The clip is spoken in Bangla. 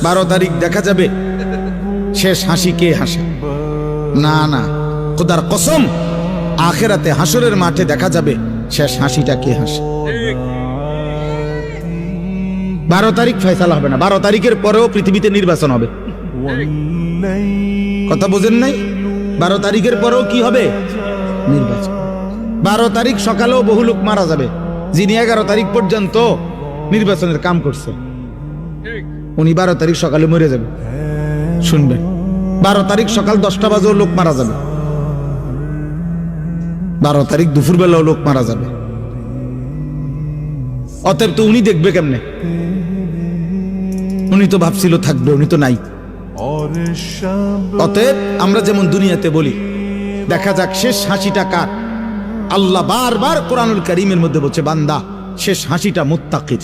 12 তারিখ দেখা যাবে শেষ হাসি কে হাসে। না না, খোদার কসম, আখিরাতে হাসরের মাঠে দেখা যাবে শেষ হাসিটা কে হাসে। 12 তারিখ ফয়সালা হবে না, 12 তারিখের পরেও পৃথিবীতে নির্বাচন হবে। কথা বোঝেন নাই? 12 তারিখের পরেও কি হবে? নির্বাচন। 12 তারিখ সকালেও বহু লোক মারা যাবে, যিনি 11 তারিখ পর্যন্ত নির্বাচনের কাম করছে উনি 12 তারিখ সকালে মরে যাবে। শুনবেন, 12 তারিখ সকাল 10টা বাজেও লোক মারা যাবে, 12 তারিখ দুপুর বেলাও লোক মারা যাবে। অতএব তো উনি দেখবে কেমনে? উনি তো ভাবছিল থাকবে, উনি তো নাই। অতএব আমরা যেমন দুনিয়াতে বলি দেখা যাক শেষ হাসিটা কার। আল্লাহ বারবার কোরআনুল কারীমের মধ্যে বলছে, বান্দা শেষ হাসিটা মুত্তাকির।